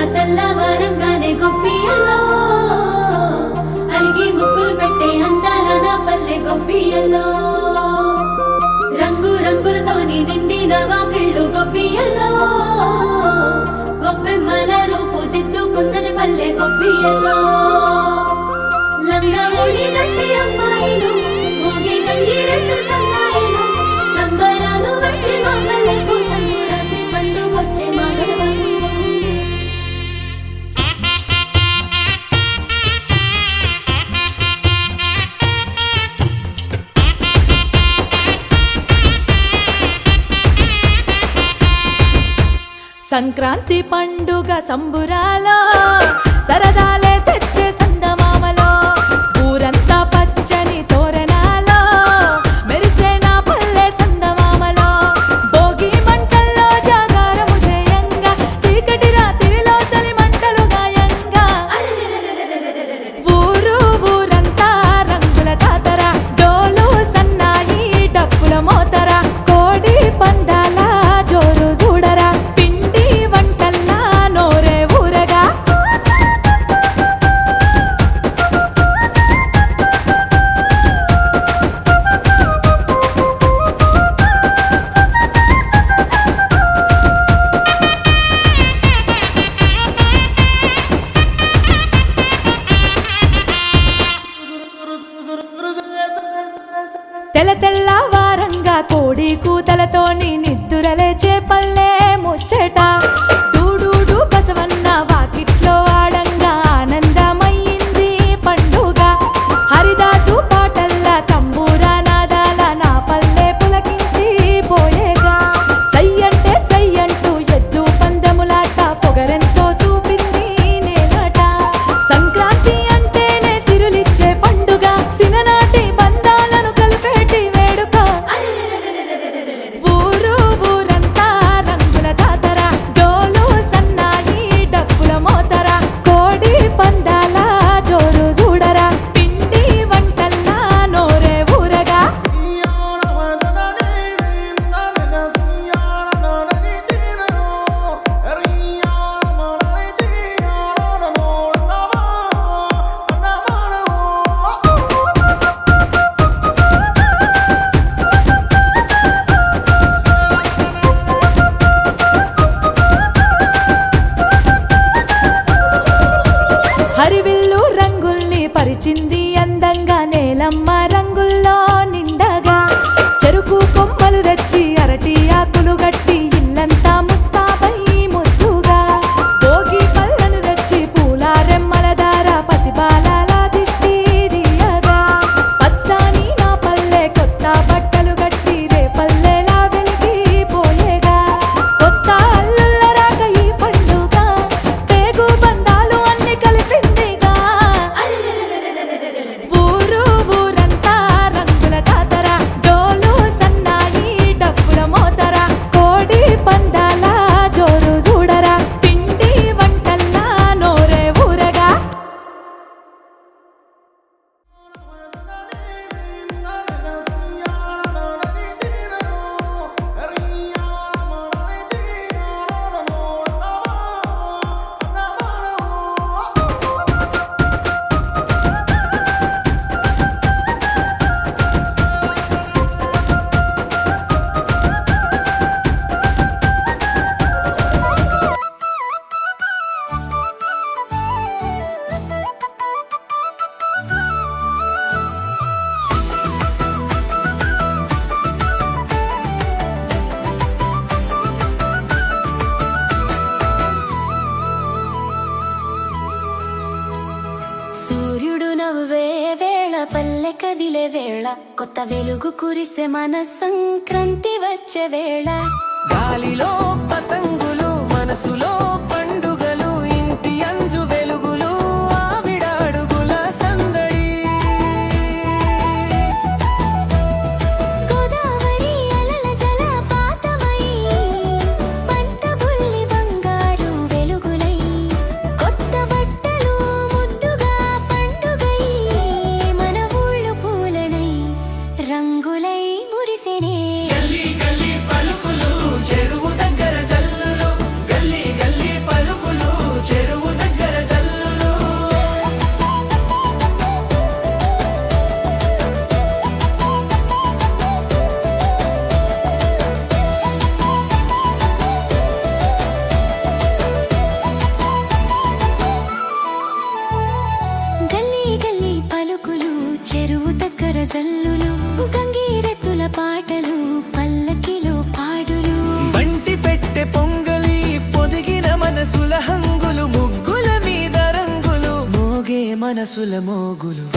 తెల్లవారంగానే గొప్పియల్లో అలిగి ముక్కులు పెట్టే అందాల నా పల్లె గొప్పియల్లో రంగు రంగులతోని నిండిన వాకిళ్ళు గొప్పియల్లో గొప్పెమ్మల రూపు దిద్దుకున్నది పల్లె గొప్పియల్లో లంగా ఓడి గట్టి అమ్మాయిలు ఊగి గంగిరెద్దు సన్నాయిలు సంబరాలు వచ్చే మా పల్లెకు సంకురాత్రి పండుగొచ్చే మా గడవకు సంక్రాంతి పండుగ సంబురాలో సరదాలే తెచ్చే సందమామలో ఊరంతా పచ్చని తోరణాలో మెరిసే నా పల్లె సందమామలో భోగి మంటల్లో జాగారము చేయంగా చీకటి రాత్రిలో చలి మంటలు గాయంగా ఊరంతా రంగుల జాతర డోలు సన్నాయి డప్పుల మోతర కోడి పందాల జోరు చూడరా తెల్లవారంగా కోడి కూతలతోని నిద్దురలేచే పల్లె ముచ్చట డూడూడు బసవన్న వాకిట్లో ఆడంగా ఆనందమయ్యింది పండుగ హరిదాసు పాటల్ల తంబూరా నాదాల నా పల్లె పులకించి పోయేగా సయ్యంటే సయ్యంటూ ఎద్దు పందములాట పొగరెంతో చూపింది నేనట సంక్రాంతి అంటేనే సిరులిచ్చే పండుగ సిననాటి బంధాలను కలిపేటి వేడుక ఊరంతా రంగుల జాతర డోలు సన్నాయి డప్పుల మోతర కోడి పందాల జోరు చూడరా పిండి వంటల్లా నోరే ఊరగా హరివిల్లు రంగుల్ని పరిచింది అందంగా నేలమ్మ రంగుల్లో నిండగా చెరుకు కొమ్మలు తెచ్చి అరటి ఆకులు గట్టి ఇల్లంతా ముస్తాబై ముద్దుగా భోగి పళ్ళను తెచ్చి పూల రెమ్మల దార పసిబాల దిష్టి దియగా పచ్చాని నా పల్లె కొత్త బట్టలు గట్టి రేపల్లెలా వెలిగి పోయేగా కొత్త అల్లుళ్ళ రాక ఈ పండుగ పేగు బంధాలు అన్ని కలిపిందిగా ఊరంతా రంగుల జాతర డోలు సన్నాయి డప్పుల మోతర కోడి పందాల జోరు చూడరా పిండి వంటల్లా నోరే ఊరగా సూర్యుడు నవ్వే వేళ పల్లె కదిలే వేళ కొత్త వెలుగు కురిసే మన సంక్రాంతి వచ్చే వేళ గాలిలో పతంగులు మనసులో పండుగలు ఇంటి అంజు వెలుగులు ఆవిడ అడుగుల సందడి గోదావరి అలల జల పాతమై పంట బుల్లి బంగారు వెలుగులై కొత్త బట్టలు ముద్దుగా పండుగై మన ఊళ్ళు పూలనై రంగులై మురిసెనే గల్లీ గల్లీ పలుకులు చెరువు దగ్గర జల్లులు గల్లీ గల్లీ చెరువు దగ్గర జల్లులు గంగీరెత్తుల పాటలు పల్లకిలో పాడులు బంటి పెట్టె పొంగలి పొదిగిన మనసుల హంగులు ముగ్గుల మీద రంగులు మోగే మనసుల మోగులు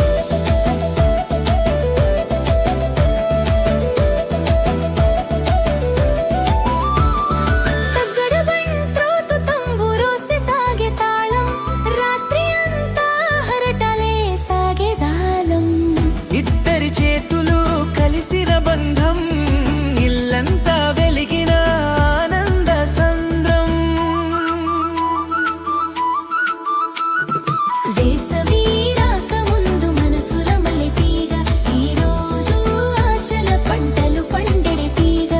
తగ్గడు బంట్రోతు తంబురోసె సాగే తాళం రాత్రి అంతా హరటలే సాగే జాలం ఇద్దరి చేతులు కలిసిన బంధం ఇల్లంతా వెలిగిన ఆనంద సంద్రం వేసవి రాకముందు మనసుల మల్లె తీగ ఈ రోజు ఆశల పంటలు పండెడి తీగ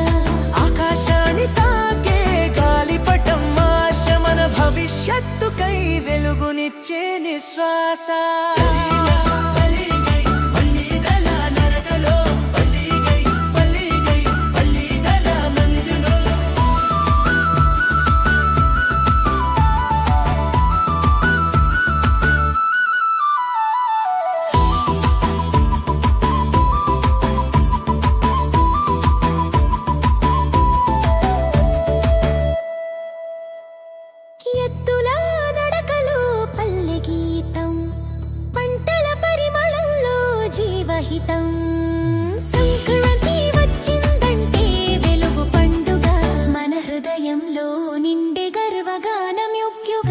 ఆకాశాన్ని తాకే గాలిపటం ఆశ మన భవిష్యత్తుకై వెలుగునిచ్చే నిశ్వాస ఎత్తుల నడకలు పల్లె గీతం పంటల పరిమళంలో జీవహితం సంక్రాంతి వచ్చిందంటే వెలుగు పండుగ మన హృదయంలో నిండే గర్వగానం యుగ్యుగ